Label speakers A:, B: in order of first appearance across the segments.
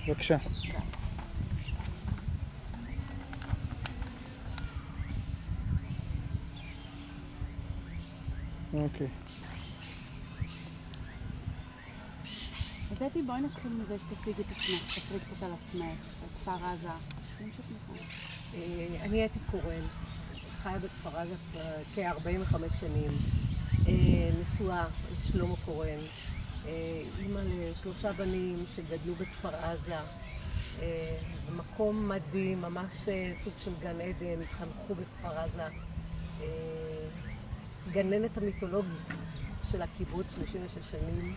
A: בבקשה. אוקיי.
B: אז אתי, בואי נתחיל מזה שתציגי את עצמך, תפרי קצת על עצמך, על כפר עזה.
C: אני אתי קורן, חיה בכפר עזה כ-45 שנים, נשואה לשלמה קורן, אימא ל3 בנים שגדלו בכפר עזה, מקום מדהים, ממש סוג של גן עדן, התחנכו בכפר עזה, גננת המיתולוגית של הקיבוץ 36 שנים.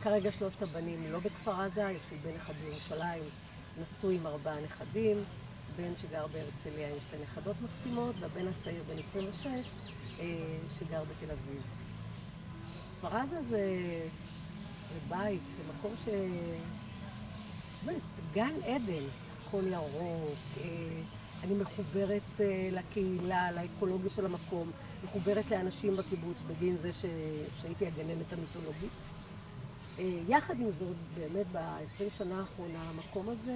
C: כרגע 3 הבנים לא בכפר עזה, יש לי בן אחד בירושלים, נשוי עם 4 נכדים, בן שגר בהרצליה עם 2 נכדות מקסימות, והבן הצעיר בן 26 שגר בתל אביב. כפר עזה זה בית, זה מקום ש... באמת, גן עדן, הכל ירוק, אני מחוברת לקהילה, לאקולוגיה של המקום, מחוברת לאנשים בקיבוץ בגין זה שהייתי הגננת המיתולוגית. יחד עם זאת, באמת ב-20 שנה האחרונה, המקום הזה...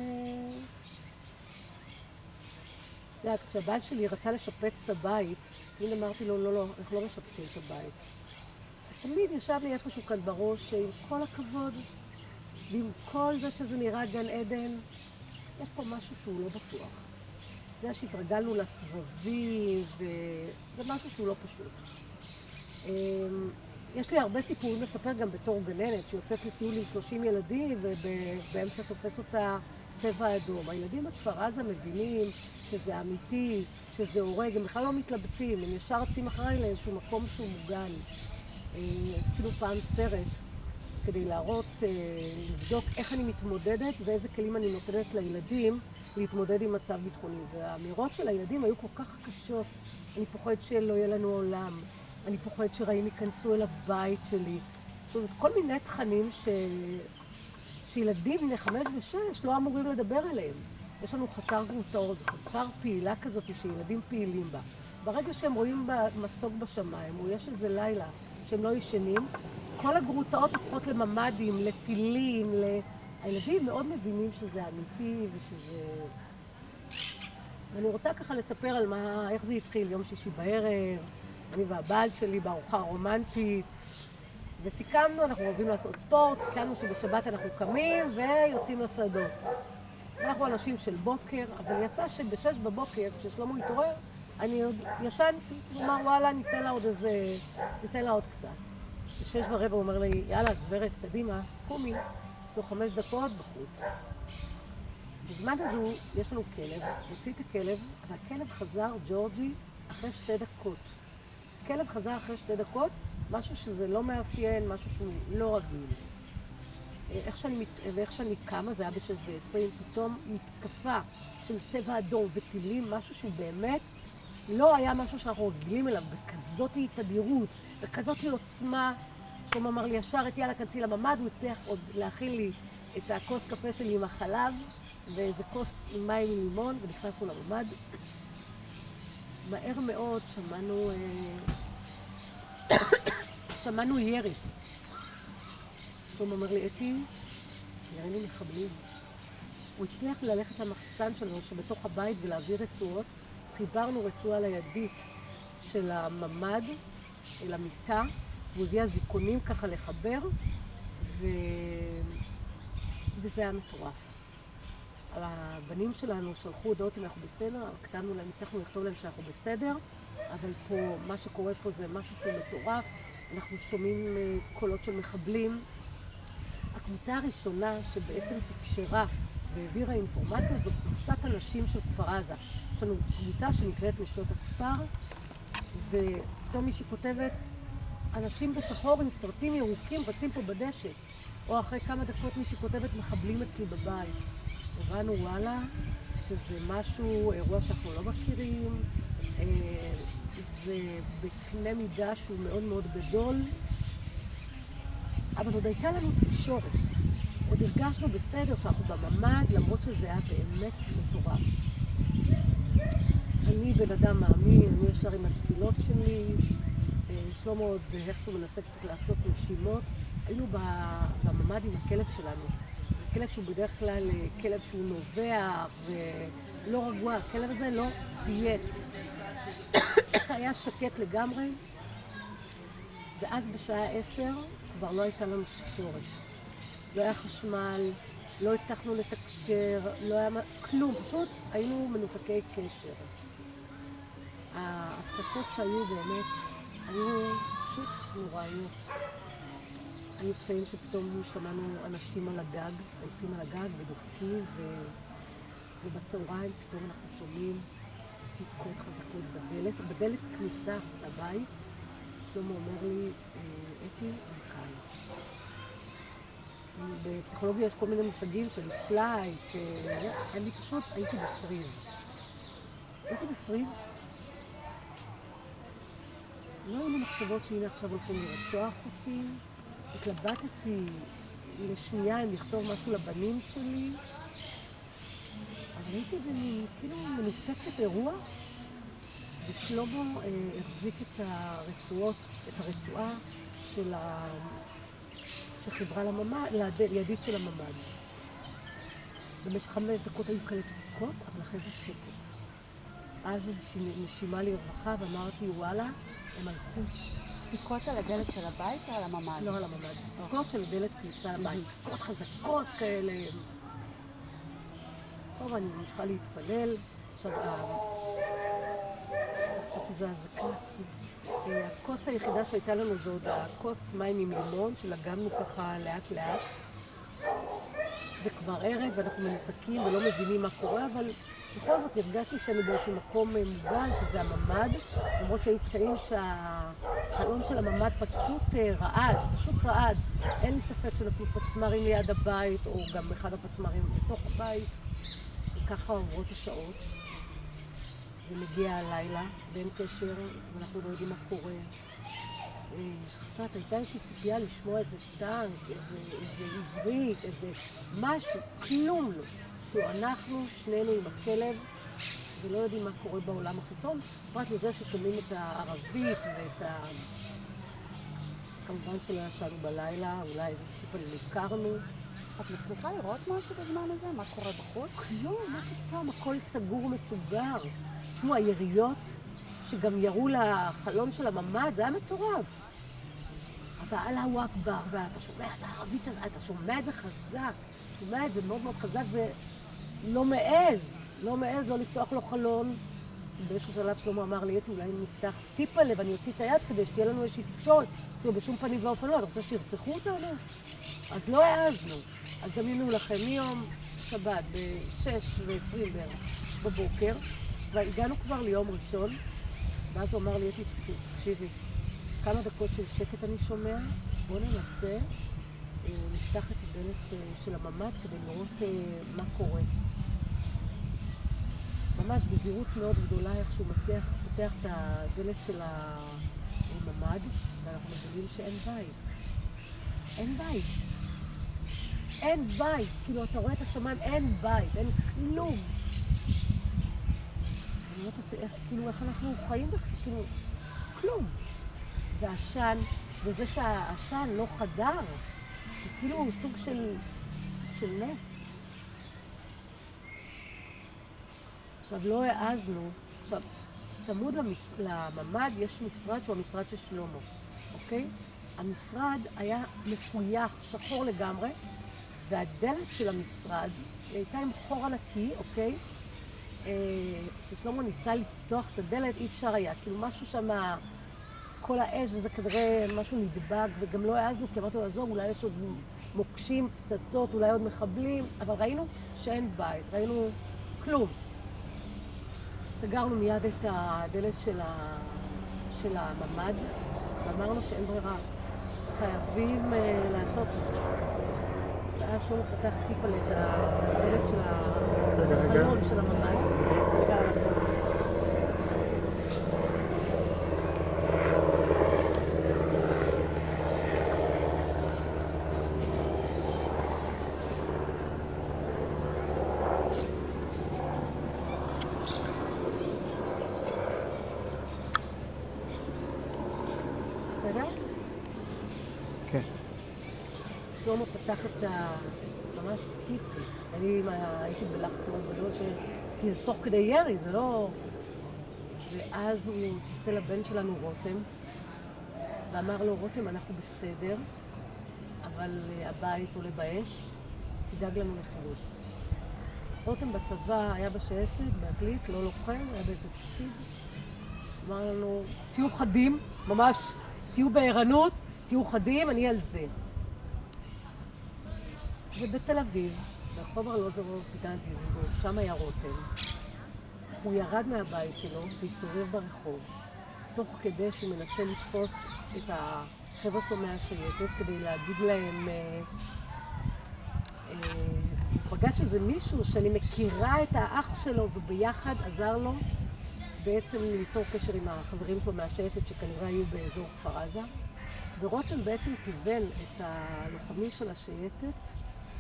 C: את יודעת, כשהבעל שלי רצה לשפץ את הבית, תמיד אמרתי לו, לא, אנחנו לא משפצים את הבית. תמיד ישב לי איפשהו כאן בראש, שעם כל הכבוד, ועם כל זה שזה נראה גן עדן, יש פה משהו שהוא לא בטוח. זה שהתרגלנו לסבבים, וזה משהו שהוא לא פשוט. יש לי הרבה סיפורים לספר גם בתור גננת, שיוצאת לטיול עם 30 ילדים, ובאמצע תופס אותה צבע אדום. הילדים בכפר עזה מבינים שזה אמיתי, שזה הורג, הם בכלל לא מתלבטים, הם ישר רצים אחריי לאיזשהו מקום שהוא מוגן. עשינו פעם סרט כדי להראות, לבדוק איך אני מתמודדת ואיזה כלים אני נותנת לילדים להתמודד עם מצב ביטחוני. והאמירות של הילדים היו כל כך קשות. אני פוחד שלא יהיה לנו עולם, אני פוחד שרעים ייכנסו אל הבית שלי. זאת אומרת, כל מיני תכנים שילדים בני 5 ו6 לא אמורים לדבר עליהם. יש לנו חצר גרוטאות, זו חצר פעילה כזאת שילדים פעילים בה. ברגע שהם רואים מסוק בשמיים, או יש איזה לילה שהם לא ישנים, כל הגרוטאות הופכות לממדים, לטילים, הילדים מאוד מבינים שזה אמיתי ושזה... ואני רוצה ככה לספר על איך זה התחיל, יום שישי בערב, אני והבעל שלי בארוחה רומנטית, וסיכמנו, אנחנו אוהבים לעשות ספורט, סיכמנו שבשבת אנחנו קמים ויוצאים לשדות. אנחנו אנשים של בוקר, אבל יצא שב6 בבוקר, כששלמה התעורר, אני עוד ישנתי, הוא אמר, וואלה, ניתן לה עוד קצת. ב6:15 הוא אומר לי, יאללה, גברת, קדימה, קומי, תוך 5 דקות בחוץ. בזמן הזו יש לנו כלב, הוציא את הכלב, והכלב חזר, ג'ורג'י, אחרי 2 דקות. הכלב חזר אחרי 2 דקות, משהו שזה לא מאפיין, משהו שהוא לא רגיל. ואיך שאני קמה, זה היה ב6:20, פתאום מתקפה של צבע אדום וטילים, משהו שהוא באמת לא היה משהו שאנחנו רגילים אליו, בכזאת תדירות, בכזאת עוצמה. שהוא אמר לי ישר, את יאללה, כנסי לממד, הוא הצליח עוד להכין לי את הכוס קפה שלי עם החלב, ואיזה כוס עם מים עם לימון, ונכנסנו לממד. מהר מאוד שמענו ירי. שהוא אומר לי, אתי, נראה לי מחבלים. הוא הצליח ללכת למחסן שלנו שבתוך הבית ולהעביר רצועות. חיברנו רצועה לידית של הממד אל המיטה, הוא הביא הזיכונים ככה לחבר, וזה היה מטורף. הבנים שלנו שלחו הודעות אם אנחנו בסדר, כתבנו להם, הצלחנו לכתוב להם שאנחנו בסדר, אבל פה, מה שקורה פה זה משהו שהוא מטורף, אנחנו שומעים קולות של מחבלים. הקבוצה הראשונה שבעצם תקשרה והעבירה אינפורמציה זו קבוצת אנשים של כפר עזה. יש לנו קבוצה שנקראת נשות הכפר, ופתאום מישהי כותבת, אנשים בשחור עם סרטים ירוקים רצים פה בדשא, או אחרי כמה דקות מישהי כותבת מחבלים אצלי בבית. הבנו וואלה שזה משהו, אירוע שאנחנו לא מכירים, זה בקנה מידה שהוא מאוד מאוד גדול, אבל עוד הייתה לנו תקשורת. עוד הרגשנו בסדר שאנחנו בממד, למרות שזה היה באמת מטורף. אני בן אדם מאמין, אני ישר עם התפילות שלי, שלמה עוד איכשהו מנסה קצת לעשות נשימות. היינו בממד עם הכלב שלנו, כלב שהוא בדרך כלל כלב שהוא נובח ולא רגוע, הכלב הזה לא צייץ. היה שקט לגמרי, ואז בשעה 10 כבר לא הייתה לנו תקשורת. לא היה חשמל, לא הצלחנו לתקשר, לא היה כלום, פשוט היינו מנותקי קשר. ההפצצות שהיו באמת, היו פשוט נוראיות. היו קטעים שפתאום שמענו אנשים על הגג, הולכים על הגג ודופקים, ובצהריים פתאום אנחנו שומעים דפיקות חזקות בדלת כניסה לבית. שלמה אומר לי, אתי, אני קל. בפסיכולוגיה יש כל מיני מושגים של פלייט, אני פשוט הייתי בפריז. לא היו לי מחשבות שהנה עכשיו הולכים לרצוח אותי. התלבטתי לשנייה אם לכתוב משהו לבנים שלי. אבל הייתי כאילו מנותקת אירוע, ושלמה החזיק את הרצועה שחיברה לידית של הממ"ד. במשך 5 דקות היו כאלה דפיקות, אבל אחרי זה שקט. אז איזושהי נשימה לי רווחה ואמרתי, וואלה, הם הלכו.
B: דפיקות על הדלת של הבית או על הממ"ד?
C: לא על הממ"ד, דפיקות של דלת כניסה לבית. דפיקות חזקות כאלה. טוב, אני ממשיכה להתפלל. עכשיו, חשבתי שזו הזקה. הכוס היחידה שהייתה לנו זו עוד הכוס מים עם לימון, שלגמנו ככה לאט לאט. וכבר ערב, ואנחנו מנותקים ולא מבינים מה קורה, אבל בכל זאת הרגשתי שאני באיזשהו מקום מוגן, שזה הממ"ד, למרות שהיו קטעים שהחלון של הממ"ד פשוט רעד. אין לי ספק שנפלו פצמרים ליד הבית, או גם אחד הפצמרים בתוך הבית. וככה עוברות השעות, ומגיע הלילה, ואין קשר, ואנחנו לא יודעים מה קורה. הייתה איזושהי ציפייה לשמוע איזה טנק, איזה עברית, איזה משהו, כלום לא. כאילו אנחנו שנינו עם הכלב ולא יודעים מה קורה בעולם החיצון, פרט לזה ששומעים את הערבית ואת כמובן שלא ישנו בלילה, אולי טיפה נזכרנו.
B: את מצליחה לראות משהו בזמן הזה? מה קורה בחוץ?
C: כלום, מה פתאום? הכל סגור ומסוגר. תשמעו, היריות שגם ירו לחלון של הממ"ד, זה היה מטורף. אתה אללהו אכבר, ואתה שומע את הערבית הזאת, אתה שומע את זה חזק, שומע את זה מאוד מאוד חזק ולא מעז לא לפתוח לו חלון. באיזשהו שלב שלמה אמר לי, אתי, אולי נפתח טיפה לב, אני אוציא את היד כדי שתהיה לנו איזושהי תקשורת. כאילו בשום פנים ואופן לא, אתה רוצה שירצחו אותנו? אז לא העזנו. אז דמיינו לכם מיום שבת ב-6:20 בערך בבוקר, והגענו כבר ליום ראשון, ואז הוא אמר לי, אתי, תקשיבי, כמה דקות של שקט אני שומע, בוא ננסה נפתח את הדלת של הממ"ד כדי לראות מה קורה. ממש בזהירות מאוד גדולה, איך שהוא מצליח לפתח את הדלת של הממ"ד, ואנחנו מבינים שאין בית. אין בית, כאילו אתה רואה את השמיים, אין בית, אין כלום. אני לא יודעת כאילו איך אנחנו חיים בכלל, כאילו כלום. והעשן, וזה שהעשן לא חדר, זה כאילו סוג של נס. עכשיו לא העזנו, עכשיו צמוד לממ"ד יש משרד שהוא המשרד של שלמה, אוקיי? המשרד היה מפויח, שחור לגמרי, והדלת של המשרד הייתה עם חור ענקי, אוקיי? כששלמה ניסה לפתוח את הדלת אי אפשר היה, כאילו משהו שם, כל האש וזה כנראה משהו נדבק, וגם לא העזנו כי אמרתי לו לעזור, אולי יש עוד מוקשים, פצצות, אולי עוד מחבלים, אבל ראינו שאין בית, ראינו כלום. סגרנו מיד את הדלת של הממ"ד, ואמרנו שאין ברירה, חייבים לעשות משהו. ואז שלמה פתח טיפה את הדלת של החלון של הממ"ד. שלמה פתח את ממש טיפי. הייתי בלחץ מאוד גדול, כי זה תוך כדי ירי, זה לא... ואז הוא צלצל לבן שלנו רותם, ואמר לו, רותם, אנחנו בסדר, אבל הבית עולה באש, תדאג לנו לחילוץ. רותם בצבא היה בשייטת, בעתלית, לא לוחם, היה באיזה תפקיד. אמר לנו, תהיו חדים, ממש, תהיו בערנות, תהיו חדים, אני על זה. ובתל אביב, ברחוב ארלוזורוב, פיתן דיזנגוף, שם היה רותם. הוא ירד מהבית שלו והסתובב ברחוב, תוך כדי שהוא מנסה לתפוס את החבר'ה שלו מהשייטת כדי להגיד להם, פגש איזה מישהו שאני מכירה את האח שלו וביחד עזר לו בעצם ליצור קשר עם החברים שלו מהשייטת שכנראה היו באזור כפר עזה, ורותם בעצם כיוון את הלוחמים של השייטת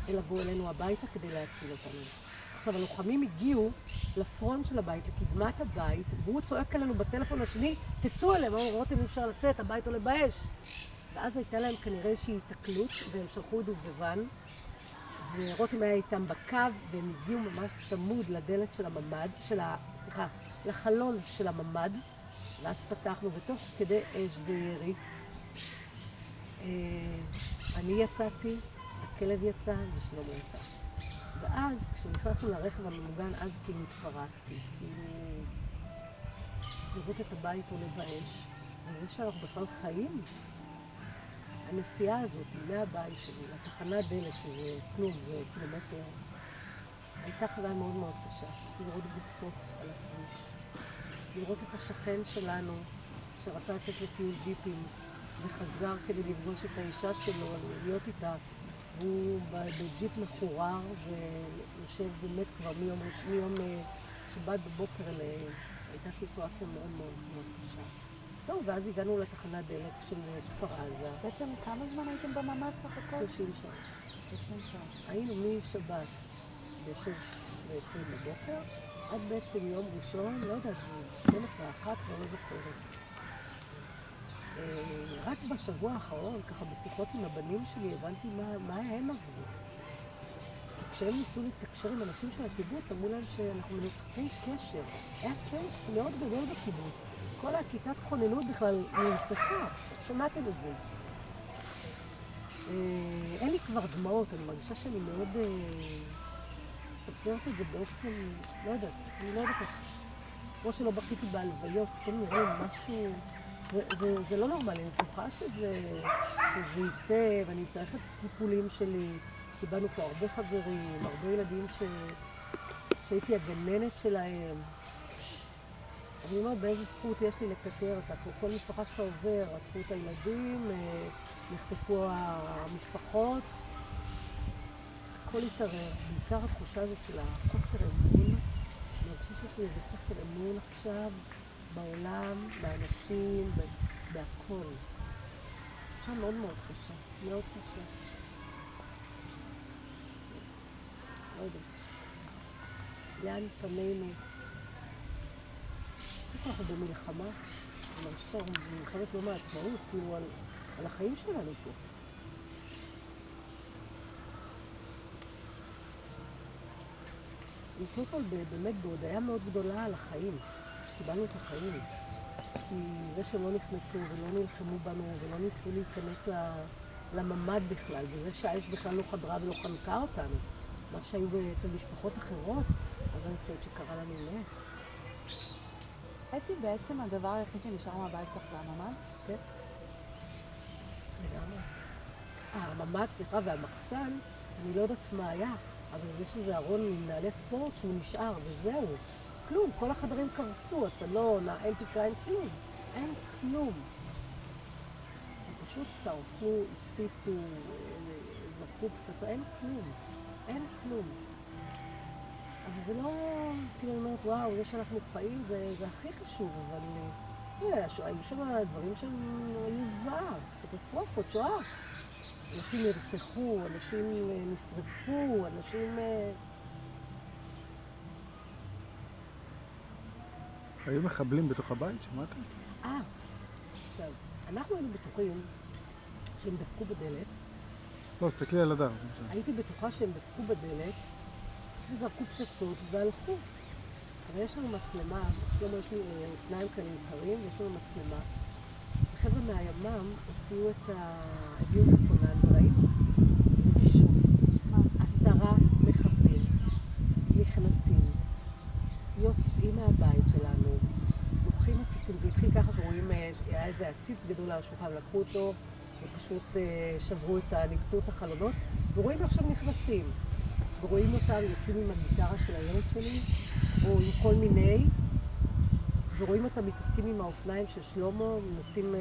C: לבוא אלינו הביתה כדי להציל אותנו. עכשיו, הלוחמים הגיעו לפרונט של הבית, לקדמת הבית, והוא צועק עלינו בטלפון השני, תצאו אליהם, אמרו, רותם, אי אפשר לצאת, הבית עולה באש. ואז הייתה להם כנראה איזושהי התקלות, והם שלחו את דובדבן, ורותם היה איתם בקו, והם הגיעו ממש צמוד לדלת של הממד, לחלון של הממד, ואז פתחנו, ותוך כדי אש וירי, אני יצאתי, הכלב יצא ושלמה יצא. ואז, כשנכנסנו לרכב הממוגן, אז כאילו התפרקתי, כאילו לראות את הבית עולה באש, וזה שאנחנו בכלל חיים. הנסיעה הזאת, מהבית שלי, לתחנת דלק, שזה כלום, זה קילומטר, הייתה חוויה מאוד מאוד קשה. לראות גופות על הכביש, לראות את השכן שלנו, שרצה לצאת לטיול דיפים, וחזר כדי לפגוש את האישה שלו, להיות איתה. הוא בג'יפ מחורר ויושב באמת כבר מיום שבת בבוקר הייתה סיטואציה מאוד מאוד מאוד קשה. זהו, ואז הגענו לתחנת דלק של כפר עזה.
B: בעצם כמה זמן הייתם בממ"ד סך הכל?
C: 30 שעות.
B: 30 שעות.
C: היינו משבת ב-6:20 בבוקר עד בעצם יום ראשון, לא יודעת, 12, 1, כבר לא זוכרת. רק בשבוע האחרון, ככה בשיחות עם הבנים שלי, הבנתי מה הם עברו. כשהם ניסו להתקשר עם אנשים של הקיבוץ, אמרו להם שאנחנו מנותקי קשר. היה כאוס מאוד גדול בקיבוץ. כל הכיתת כוננות בכלל נרצחה. שמעתם את זה. אין לי כבר דמעות, אני מרגישה שאני מאוד מספרת את זה באופן, לא יודעת, אני לא יודעת איך. כמו שלא בכיתי בהלוויות, פתאום נראה משהו... זה לא נורמלי, אני בטוחה שזה יצא ואני צריך את הטיפולים שלי. קיבלנו פה הרבה חברים, הרבה ילדים שהייתי הגננת שלהם. אני אומרת, באיזה זכות יש לי לקטר אותה. כל משפחה שאתה עובר, רצחו את הילדים, נחטפו המשפחות. הכל התערער, בעיקר התחושה הזאת של החוסר אמון. אני חושבת שיש לי איזה חוסר אמון עכשיו. בעולם, באנשים, בהכל. תחושה מאוד מאוד קשה, מאוד קשה. לא יודעת. לאן פנינו? אנחנו במלחמה, אני מרגישה שאנחנו במלחמת יום העצמאות, כאילו על החיים שלנו פה. קודם כל באמת בהודעה מאוד גדולה על החיים. קיבלנו את החיים, כי זה שהם לא נכנסו ולא נלחמו בנו ולא ניסו להיכנס לממ"ד בכלל, וזה שהאש בכלל לא חדרה ולא חנקה אותנו, מה שהיו אצל משפחות אחרות, אז אני חושבת שקרה לנו נס.
B: הייתי בעצם הדבר היחיד שנשאר מהבית שלך זה הממ"ד?
C: כן. לגמרי. הממ"ד, סליחה, והמחסן, אני לא יודעת מה היה, אבל יש איזה ארון עם נעלי ספורט שהוא נשאר, וזהו. כלום, כל החדרים קרסו, הסלון, האלטיקה, אין כלום. אין כלום. הם פשוט שרפו, הציפו, זרקו קצת, אין כלום. אין כלום. אבל זה לא, כאילו, אני אומרת, וואו, זה שאנחנו חיים, זה הכי חשוב, אבל היו שם דברים שהיו זוועה, קטסטרופות, שואה. אנשים נרצחו, אנשים נשרפו, אנשים...
A: היו מחבלים בתוך הבית, שמעתם?
C: עכשיו, אנחנו היינו בטוחים שהם דפקו בדלת,
A: לא, תסתכלי על הדר. זה משנה.
C: הייתי בטוחה שהם דפקו בדלת, וזרקו פצצות והלכו. אבל יש לנו מצלמה, שלמה יש לי אופניים כאלה יקרים, ויש לנו מצלמה. החבר'ה מהימ"מ הביאו את הכונן וראינו. ובשום. 10 מחבלים נכנסים, יוצאים מהבית שלנו, לוקחים עציצים. זה התחיל ככה שרואים, היה איזה עציץ גדול על השולחן, לקחו אותו ופשוט שברו ניפצו את החלונות, ורואים איך שהם נכנסים. ורואים אותם יוצאים עם הגיטרה של הילד שלי, או עם כל מיני, ורואים אותם מתעסקים עם האופניים של שלמה, מנסים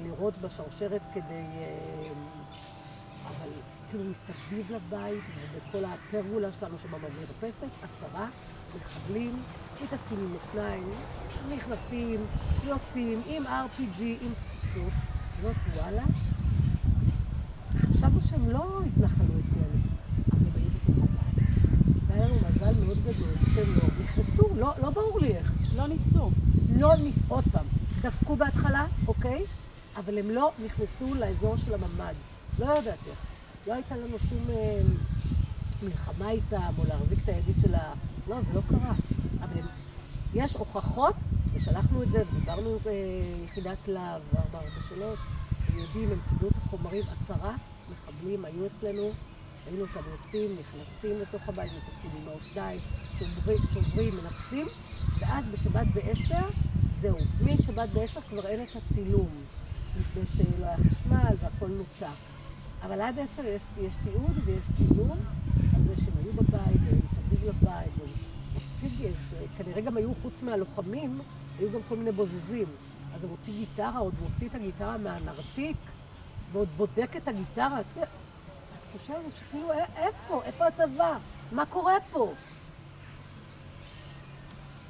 C: לראות בשרשרת כדי... אבל כאילו מסביב לבית, ובכל הפרגולה שלנו שבמרפסת, 10 מחבלים, מתעסקים עם אופניים, נכנסים, יוצאים, עם RPG, עם פצצות. זאת וואלה. חשבנו שהם לא התנחלו אצלנו, אבל הם היו בתוך הבית. והיה לנו מזל מאוד גדול שהם לא נכנסו, לא ברור לי איך.
B: לא ניסו.
C: לא ניסו, עוד פעם, דפקו בהתחלה, אוקיי? אבל הם לא נכנסו לאזור של הממ"ד. לא יודעת איך. לא הייתה לנו שום מלחמה איתם, או להחזיק את הידית שלה. לא, זה לא קרה. אבל יש הוכחות, ושלחנו את זה, ודיברנו ביחידת להב 443, הם יודעים, הם קיבלו את החומרים, 10 מחבלים היו אצלנו, היינו אותם יוצאים, נכנסים לתוך הבית, מתעסקים עם האופניים, שוברים, מנפצים, ואז בשבת ב-10, זהו. משבת ב-10 כבר אין את הצילום, מפני שלא היה חשמל והכל נותק. אבל עד 10 יש תיעוד ויש צילום על זה שהם היו בבית, ומסביב לבית, כנראה גם היו חוץ מהלוחמים, היו גם כל מיני בוזזים. אז הוא מוציא גיטרה, עוד מוציא את הגיטרה מהנרתיק, ועוד בודק את הגיטרה. את חושבת שכאילו, איפה הצבא? מה קורה פה?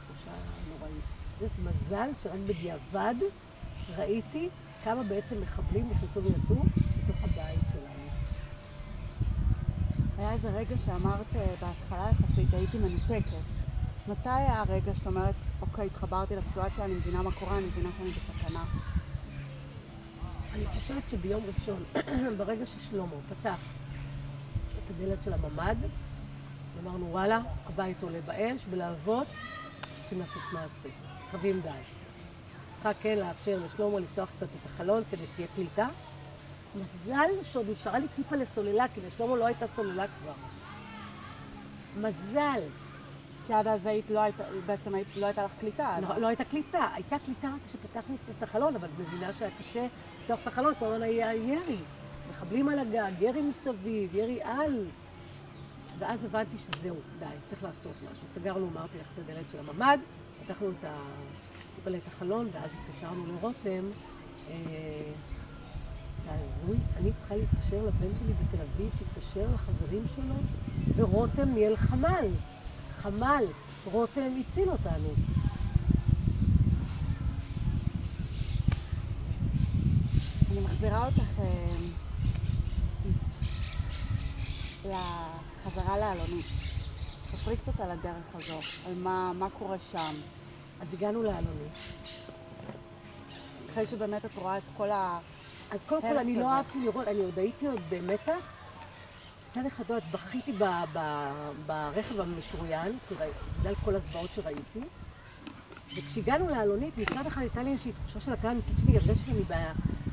C: תחושה נוראית. מזל שרק בדיעבד ראיתי כמה בעצם מחבלים נכנסו ויצאו בתוך הבית שלנו.
B: היה איזה רגע שאמרת בהתחלה יחסית, הייתי מנותקת. מתי היה הרגע שאת אומרת, אוקיי, התחברתי לסיטואציה, אני מבינה מה קורה, אני מבינה שאני בסכנה?
C: אני חושבת שביום ראשון, ברגע ששלמה פתח את הדלת של הממ"ד, אמרנו, וואלה, הבית עולה באש, בלעבוד, צריכים לעשות מעשה. קווים די. צריכה כן לאפשר לשלמה לפתוח קצת את החלון כדי שתהיה קליטה. מזל שעוד נשארה לי טיפה לסוללה, כי לשלמה לא הייתה סוללה כבר. מזל.
B: כי עד אז בעצם לא הייתה לך קליטה.
C: לא הייתה קליטה. הייתה קליטה רק כשפתחנו קצת את החלון, אבל מבינה שהיה קשה לפתוח את החלון, כל הזמן היה ירי. מחבלים על הגג, ירי מסביב, ירי על. ואז הבנתי שזהו, די, צריך לעשות משהו. סגרנו, אמרתי לך את הדלת של הממ"ד, פתחנו את החלון, ואז התקשרנו לרותם. זה הזוי, אני צריכה להתקשר לבן שלי בתל אביב, שהתקשר לחברים שלו, ורותם ניהל חמ"ל, רותם הציל אותנו.
B: אני מחזירה אותך לחזרה לאלונית. תפרי קצת על הדרך הזו, על מה קורה שם.
C: אז הגענו לאלונית.
B: אחרי שבאמת את רואה את כל
C: אז קודם כל אני לא אהבתי לראות, אני עוד הייתי במתח. מצד אחד בכיתי ברכב המשוריין, בגלל כל הזוועות שראיתי. וכשהגענו לאלונית, מצד אחד הייתה לי איזושהי תחושה של הקהל האמיתית שלי, הרגשתי שאני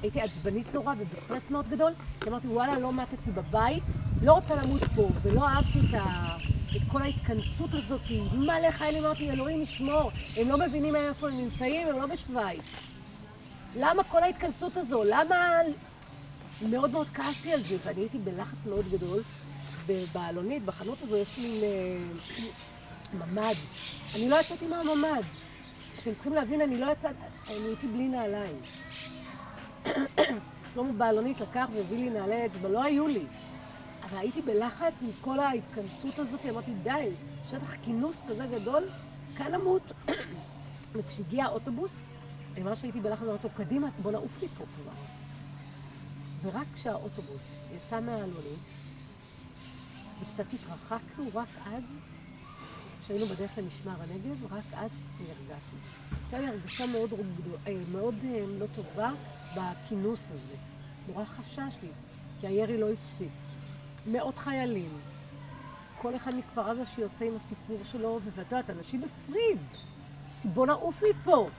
C: הייתי עצבנית נורא ובסטרס מאוד גדול. אמרתי, וואלה, לא מתתי בבית, לא רוצה למות פה, ולא אהבתי את כל ההתכנסות הזאת. מלא חיילים, אמרתי, אלוהים ישמור, הם לא מבינים איפה הם נמצאים, הם לא בשוויץ. למה כל ההתכנסות הזו? למה... מאוד מאוד כעסתי על זה, ואני הייתי בלחץ מאוד גדול. באלונית, בחנות הזו, יש לי ממ"ד. אני לא יצאתי מהממ"ד. אתם צריכים להבין, אני הייתי בלי נעליים. שלמה באלונית לקח והביא לי נעלי אצבע, לא היו לי. אבל הייתי בלחץ מכל ההתכנסות הזאת, אמרתי, די, שטח כינוס כזה גדול, כאן אמות. וכשהגיע האוטובוס, אני ממש הייתי בלחץ, אמרתי לו, קדימה, בוא נעוף לי פה כבר. ורק כשהאוטובוס יצא מהאלונית, וקצת התרחקנו, רק אז, כשהיינו בדרך למשמר הנגב, רק אז נרגעתי. הייתה לי הרגשה מאוד לא טובה בכינוס הזה. נורא חשש לי, כי הירי לא הפסיק. מאות חיילים. כל אחד מכפר עזה שיוצא עם הסיפור שלו, ואת יודעת, אנשים בפריז. בוא נעוף מפה.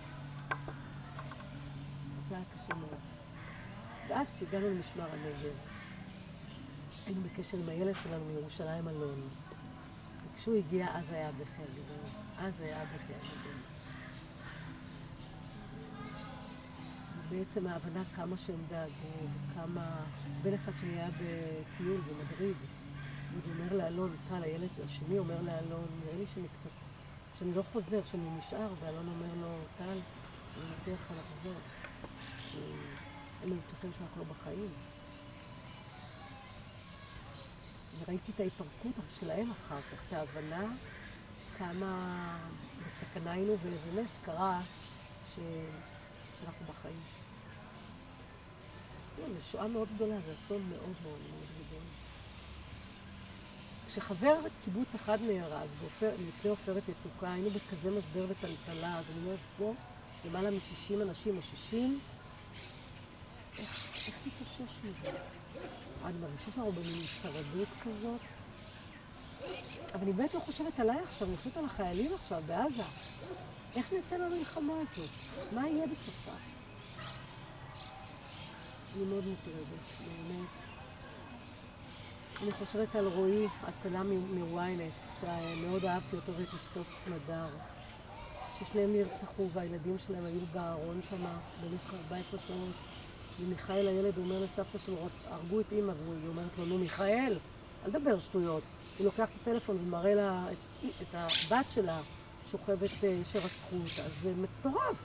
C: זה היה קשה מאוד. ואז כשהגענו למשמר הנגב, היינו בקשר עם הילד שלנו מירושלים אלון. וכשהוא הגיע, אז היה בכי הגדול. אז היה בכי הגדול. ובעצם ההבנה כמה שהם דאגו, וכמה... בן אחד שלי היה בטיול במדריד, והוא אומר לאלון, טל, הילד השני אומר לאלון, נראה לי שאני לא חוזר, שאני נשאר, ואלון אומר לו, טל, אני מציע לך לחזור. הם בטוחים שאנחנו לא בחיים. וראיתי את ההתפרקות שלהם אחר כך, את ההבנה כמה בסכנה היינו ואיזה נס קרה שאנחנו בחיים. זו שואה מאוד גדולה, זה אסון מאוד מאוד מאוד גדול. כשחבר קיבוץ אחד נהרג, לפני עופרת יצוקה, היינו בכזה משבר וטלטלה, אז אני אומרת פה, למעלה מ-60 אנשים או 60, איך נתאושש מזה? אני מרגישה שאנחנו במין הישרדות כזאת. אבל אני באמת לא חושבת עליי עכשיו, אני חושבת על החיילים עכשיו בעזה. איך נצא למלחמה הזאת? מה יהיה בסופה? אני מאוד מוטרדת, באמת. אני חושבת על רועי, הצלם מוויינט, שמאוד אהבתי אותו ואת אשתו סמדר, ששניהם נרצחו והילדים שלהם היו בארון שם במשך 14 שעות. ומיכאל הילד אומר לסבתא שלו, הרגו את אמא, והיא אומרת לו, נו מיכאל, אל דבר שטויות. הוא לוקח את הטלפון ומראה לה את הבת שלה שוכבת שרצחו אותה. זה מטורף.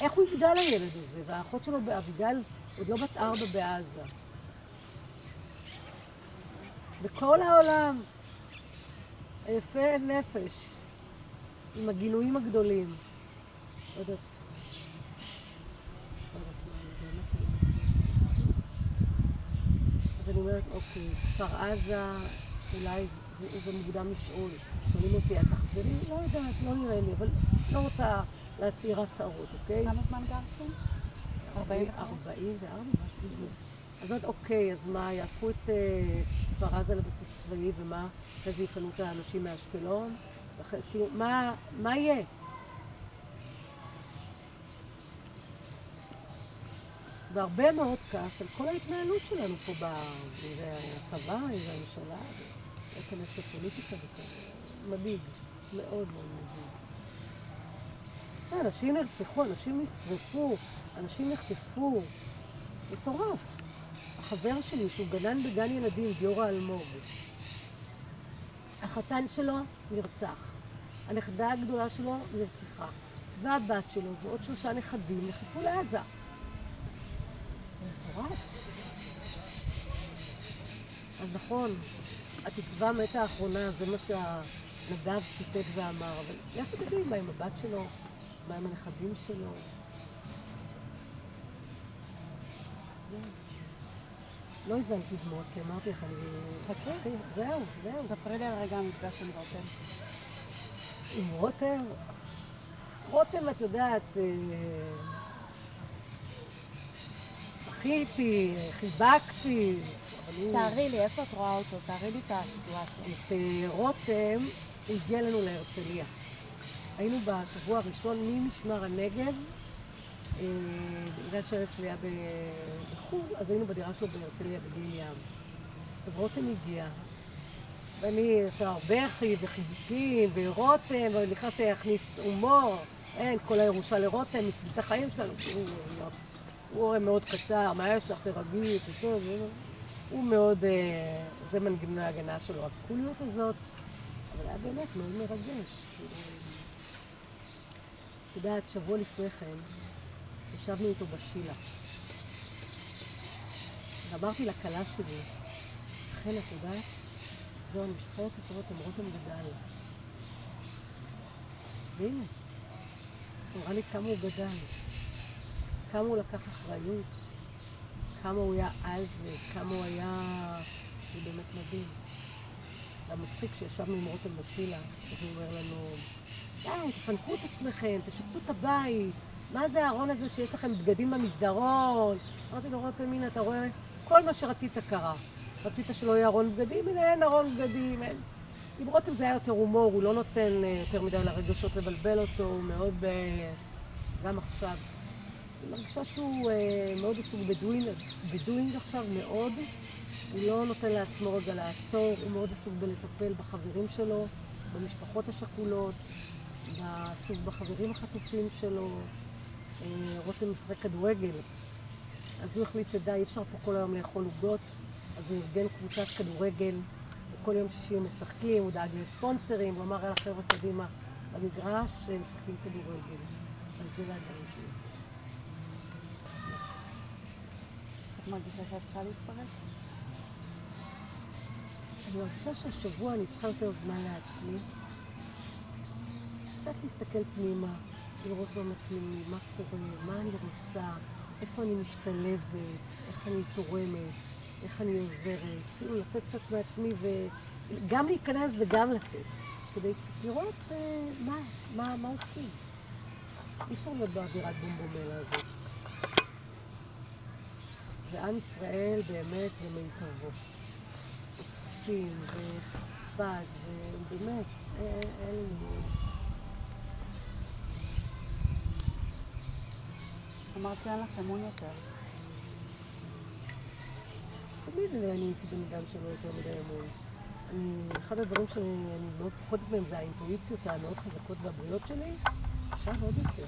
C: איך הוא יגדל הילד הזה? והאחות שלו באביגל עוד לא בת 4 בעזה. בכל העולם, יפה נפש, עם הגינויים הגדולים. לא יודעת. אז אני אומרת, אוקיי, כפר עזה, אולי זה מוקדם לשאול. שואלים אותי, את תחזרי? לא יודעת, לא נראה לי, אבל לא רוצה להצהיר הצהרות, אוקיי?
B: כמה זמן גרתם?
C: 44, משהו כזה. אז עוד אוקיי, אז מה, יהפכו את כפר עזה לבסיס צבאי, ומה? אחרי זה יפנו את האנשים מאשקלון? כאילו, מה יהיה? והרבה מאוד כעס על כל ההתנהלות שלנו פה בצבא, עם הממשלה, להיכנס לפוליטיקה וכאלה. מדאיג, מאוד מאוד מדאיג. אנשים נרצחו, אנשים נשרפו, אנשים נחטפו. מטורף. החבר שלי, שהוא גנן בגן ילדים, גיורא אלמוג, החתן שלו נרצח. הנכדה הגדולה שלו נרצחה. והבת שלו ועוד 3 נכדים נחטפו לעזה. מטורף. אז נכון, התקווה מתה האחרונה, זה מה שהנדב ציטט ואמר, אבל איך תגידי מה עם הבת שלו, מה עם הנכדים שלו? לא הזלתי דמות, כי אמרתי לך, אני...
B: חכי.
C: זהו.
B: ספרי לי על רגע המפגש עם רותם.
C: עם רותם? רותם, את יודעת, בכיתי, חיבקתי.
B: תארי לי, איפה את רואה אותו? תארי לי את הסיטואציה.
C: את רותם, הוא הגיע לנו להרצליה. היינו בשבוע הראשון ממשמר הנגב, בגלל שהילד שלי היה בחו"ל, אז היינו בדירה שלו בהרצליה בגיל ים. אז רותם הגיע, ואני עכשיו בכי וחיבוקים ורותם, ונכנס להכניס הומור, אין, כל הירושה לרותם, מציל את החיים שלנו, הוא הרי מאוד קצר, מה יש לך, תרגי, תשוב, הוא מאוד, זה מנגנוני ההגנה שלו, הקוליות הזאת, אבל היה באמת מאוד מרגש. את יודעת, שבוע לפני כן, ישבנו איתו בשילה. ואמרתי לכלה שלי, חן, את יודעת, זהו, אני משחררת את רותם, רותם גדל. והנה, נראה לי כמה הוא גדל, כמה הוא לקח אחריות, כמה הוא היה על זה, כמה הוא היה... זה באמת מדהים. והמצחיק שישבנו עם רותם בשילה, אז הוא אומר לנו, די, תפנקו את עצמכם, תשפצו את הבית, מה זה הארון הזה שיש לכם בגדים במסדרון? אמרתי לו, רותם, הנה, אתה רואה? כל מה שרצית קרה. רצית שלא יהיה ארון בגדים, הנה אין ארון בגדים, אין. עם רותם זה היה יותר הומור, הוא לא נותן יותר מדי לרגשות לבלבל אותו, הוא מאוד גם עכשיו. אני מרגישה שהוא מאוד עסוק בדואינג עכשיו, מאוד. הוא לא נותן לעצמו רגע לעצור, הוא מאוד עסוק בלטפל בחברים שלו, במשפחות השכולות, עסוק בחברים החטופים שלו. רותם משחק כדורגל, אז הוא החליט שדי, אי אפשר פה כל היום לאכול עוגות, אז הוא ארגן קבוצת כדורגל, וכל יום שישי הם משחקים, הוא דאג לספונסרים, הוא אמר, יאללה חבר'ה קדימה במגרש, הם משחקים כדורגל. אז זה לא הדברים שהוא עושה.
B: את מרגישה שאת צריכה להתפרק?
C: אני מרגישה שהשבוע אני צריכה יותר זמן לעצמי. קצת להסתכל פנימה, לראות מה מתאים לי, מה קורה, מה אני רוצה, איפה אני משתלבת, איך אני תורמת, איך אני עוזרת. כאילו לצאת קצת מעצמי וגם להיכנס וגם לצאת. כדי קצת לראות מה עושים. אי אפשר להיות באווירת בומבומלה הזאת. ועם ישראל באמת במיטבו. עוצים וחב"ד ובאמת, אין לי מילים.
B: אמרת שאין לך אמון יותר.
C: תמיד אני הייתי בן אדם שלא יותר מדי אמון. אחד הדברים שאני מאוד פוחדת מהם זה האינטואיציות המאוד חזקות והבריאות שלי, עכשיו עוד יותר.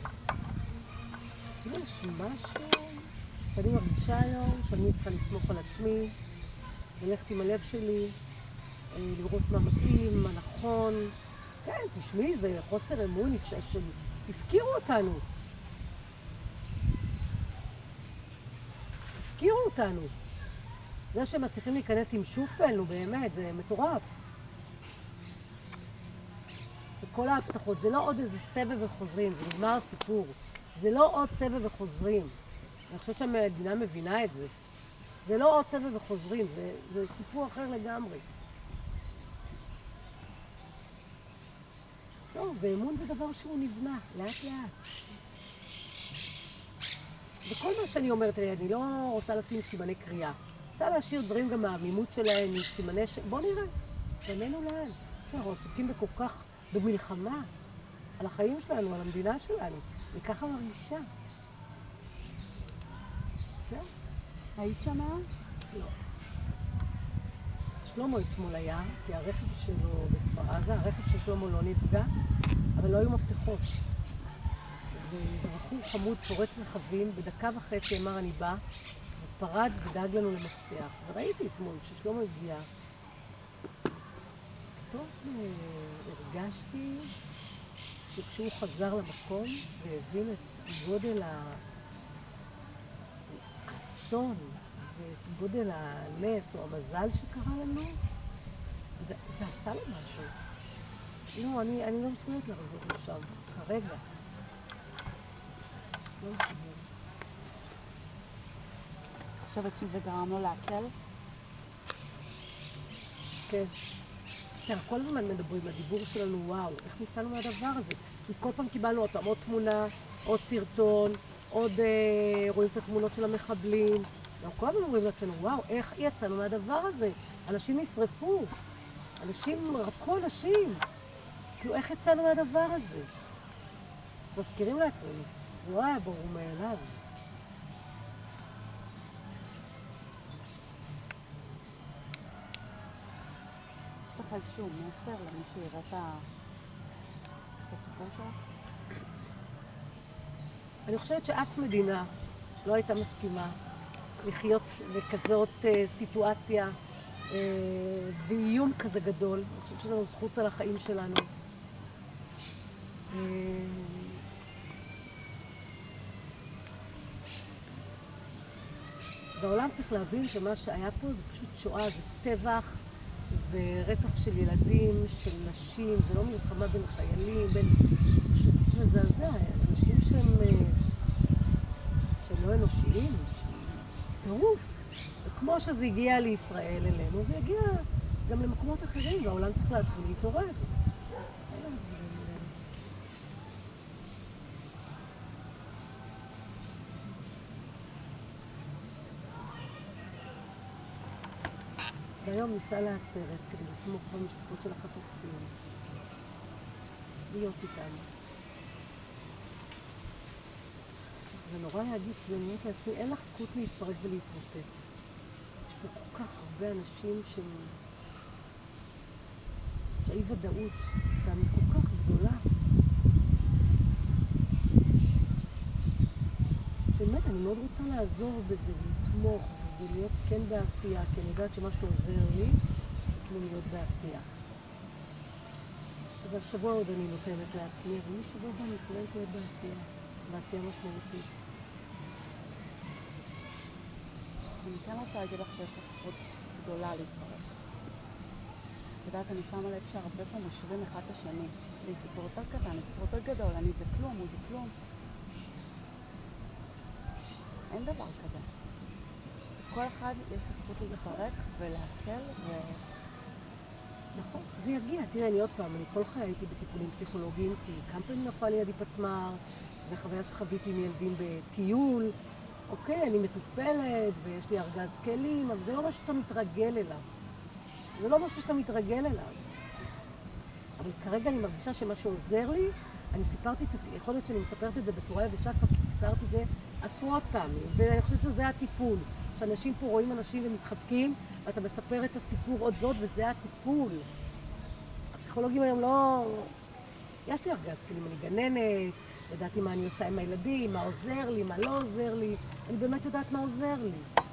C: כאילו יש משהו שאני מרגישה היום, שאני צריכה לסמוך על עצמי, ללכת עם הלב שלי, לראות מה מתאים, מה נכון. כן, תשמעי, זה חוסר אמון שלי. הפקירו אותנו. הפקירו אותנו. זה שהם מצליחים להיכנס עם שופל, נו באמת, זה מטורף. וכל ההבטחות, זה לא עוד איזה סבב וחוזרים, זה נגמר הסיפור. זה לא עוד סבב וחוזרים. אני חושבת שהמדינה מבינה את זה. זה לא עוד סבב וחוזרים, זה סיפור אחר לגמרי. טוב, ואמון זה דבר שהוא נבנה, לאט לאט. וכל מה שאני אומרת, אני לא רוצה לשים סימני קריאה. רוצה להשאיר דברים גם מהעמימות שלהם, מסימני בוא נראה, בינינו לאן. אנחנו עסוקים בכל כך במלחמה, על החיים שלנו, על המדינה שלנו. וככה מרגישה. זהו.
B: היית שמה?
C: לא. שלמה אתמול היה, כי הרכב שלו בכפר עזה, הרכב של שלמה לא נפגע, אבל לא היו מפתחות. ואיזה בחור חמוד פורץ רכבים, בדקה וחצי אמר אני בא, ופרד ודאג לנו למפתח. וראיתי אתמול ששלמה הגיע. טוב, הרגשתי שכשהוא חזר למקום והבין את גודל האסון ואת גודל הנס או המזל שקרה לנו, זה עשה לו משהו. לא, אני לא מסוגלת לחזור לשם, כרגע. לא מסוגלת.
B: חושבת שזה גרם לו להקל?
C: כן. תראה, כל הזמן מדברים, הדיבור שלנו, וואו, איך ניצלנו מהדבר הזה? כי כל פעם קיבלנו עוד פעם עוד תמונה, עוד סרטון, עוד רואים את התמונות של המחבלים. אנחנו כל הזמן אומרים לעצמנו, וואו, איך יצאנו מהדבר הזה? אנשים נשרפו, אנשים רצחו אנשים. כאילו, איך יצאנו מהדבר הזה? מזכירים לעצמנו, זה לא היה ברור מאליו.
B: יש לך איזשהו מסר למי שיראה את הסיפור שלך?
C: אני חושבת שאף מדינה לא הייתה מסכימה לחיות בכזאת סיטואציה ואיום כזה גדול. אני חושבת שיש לנו זכות על החיים שלנו. והעולם צריך להבין שמה שהיה פה זה פשוט שואה, זה טבח, זה רצח של ילדים, של נשים, זה לא מלחמה בין חיילים, פשוט מזעזע, אנשים שהם לא אנושיים, טירוף. וכמו שזה הגיע לישראל אלינו, זה הגיע גם למקומות אחרים, והעולם צריך להתחיל להתעורר. והיום ניסה לעצרת כדי לתמוך במשפחות של החטופים. להיות איתם. זה נורא להגיד, כי אני אומרת לעצמי, אין לך זכות להתפרק ולהתמוטט. יש פה כל כך הרבה אנשים שהאי ודאות איתם היא כל כך גדולה. שבאמת, אני מאוד רוצה לעזור בזה, לתמוך ולהיות כן בעשייה, כי אני יודעת שמשהו עוזר לי, כאילו להיות בעשייה. אז השבוע עוד אני נותנת לעצמי, אבל משבוע הבא אני יכולה להיות בעשייה, בעשייה משמעותית.
B: אני כן רוצה להגיד לך שיש לך זכות גדולה להתפרק. את יודעת, אני שמה לב שהרבה פה משרים אחד את השני. לי סיפור יותר קטן, לי סיפור יותר גדול, אני זה כלום, הוא זה כלום. אין דבר כזה. כל אחד יש לו זכות להתפרק ולהקל
C: נכון, זה יגיע. תראה, אני עוד פעם, אני כל חיי הייתי בטיפולים פסיכולוגיים, כי כמה פעמים נפל לידי פצמ"ר, וחוויה שחוויתי עם ילדים בטיול. אוקיי, אני מטופלת, ויש לי ארגז כלים, אבל זה לא משהו שאתה מתרגל אליו. זה לא משהו שאתה מתרגל אליו. אבל כרגע אני מרגישה שמה שעוזר לי, אני סיפרתי את הסיפור, יכול להיות שאני מספרת את זה בצורה יבשה, כבר כי סיפרתי את זה עשרות פעמים, ואני חושבת שזה הטיפול. שאנשים פה רואים אנשים ומתחבקים, ואתה מספר את הסיפור עוד זאת, וזה הטיפול. הפסיכולוגים היום לא... יש לי ארגז כלים, אני גננת, ידעתי מה אני עושה עם הילדים, מה עוזר לי, מה לא עוזר לי. אני באמת יודעת מה עוזר לי.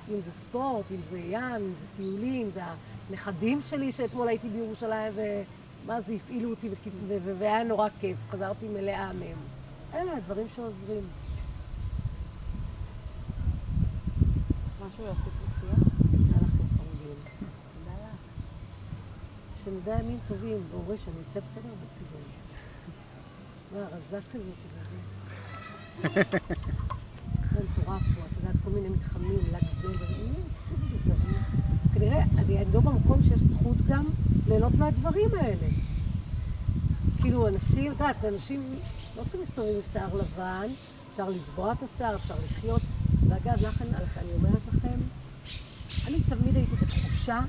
C: אם זה ספורט, אם זה ים, אם זה טיולים, זה הנכדים שלי שאתמול הייתי בירושלים, ומה זה, הפעילו אותי, והיה נורא כיף, חזרתי מלאה מהם. אלה הדברים שעוזרים.
B: משהו להוסיף לשיח?
C: תודה לכם חמודים.
B: תודה לך.
C: שנדע ימים טובים, ואומרי שאני אצא בסדר בציבור. הרזה כזאת, זה מטורף פה, את יודעת, כל מיני מתחמים, לג'נדר, אני סוג בזרים. כנראה, אני לא במקום שיש זכות גם ליהנות מהדברים האלה. כאילו, אנשים, את יודעת, אנשים לא צריכים להסתובב עם שיער לבן, אפשר לצבוע את השיער, אפשר לחיות. ואגב, לכן, אני אומרת לכם, אני תמיד הייתי בתחושה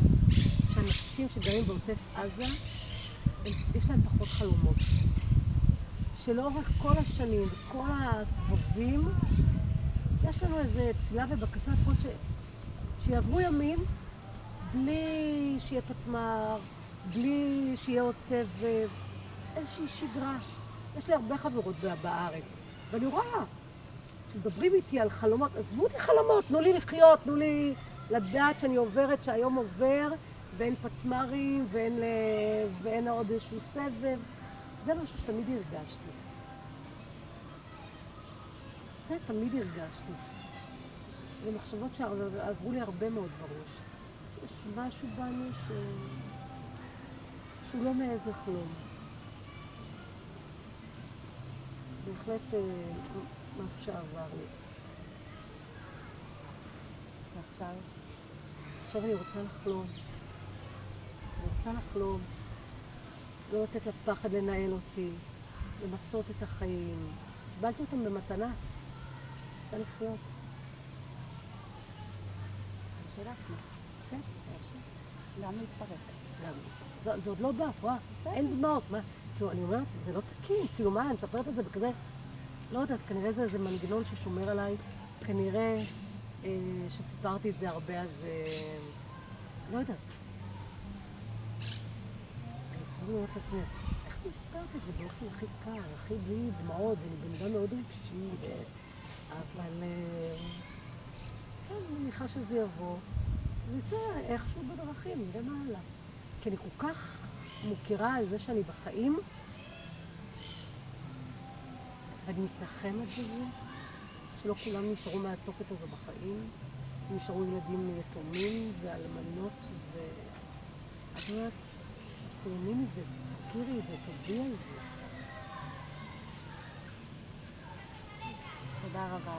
C: שאנשים שגרים בעוטף עזה, יש להם פחות חלומות. שלאורך כל השנים וכל הסבבים, יש לנו איזו תפילה ובקשה לפחות שיעברו ימים בלי שיהיה פצמ"ר, בלי שיהיה עוד סבב, איזושהי שגרה. יש לי הרבה חברות בארץ, ואני רואה, מדברים איתי על חלומות, עזבו אותי חלומות, תנו לי לחיות, תנו לי לדעת שאני עוברת, שהיום עובר, ואין פצמ"רים, ואין עוד איזשהו סבב. זה משהו שתמיד הרגשתי. זה תמיד הרגשתי. זה מחשבות שעברו לי הרבה מאוד בראש. יש משהו בנו שהוא לא מעז לחלום. בהחלט משהו שעבר לי.
B: ועכשיו?
C: עכשיו אני רוצה לחלום. אני רוצה לחלום. לא לתת לפחד לנהל אותי, למצות את החיים. קיבלתי אותם במתנה. רוצה לחיות.
B: של עצמך.
C: כן,
B: גם להתפרק.
C: גם. זה עוד לא בא, רואה? אין דמעות, מה? כאילו, אני אומרת, זה לא תקין. כאילו, מה, אני מספרת את זה בכזה... לא יודעת, כנראה זה איזה מנגנון ששומר עליי. כנראה שסיפרתי את זה הרבה, אז... לא יודעת. אני אומרת לעצמי, איך אני מספרת את זה באופן הכי קר, הכי בלי דמעות, ואני בן אדם מאוד רגשי, אבל כן, אני מניחה שזה יבוא. זה יצא איכשהו בדרכים, נראה מה הלאה. כי אני כל כך מוכירה על זה שאני בחיים, ואני מתנחמת בזה, שלא כולם נשארו מהתופת הזו בחיים, נשארו ילדים יתומים ואלמנות, ואת אומרת, אז תהני מזה, תכירי את זה, תודי על זה.
B: תודה רבה.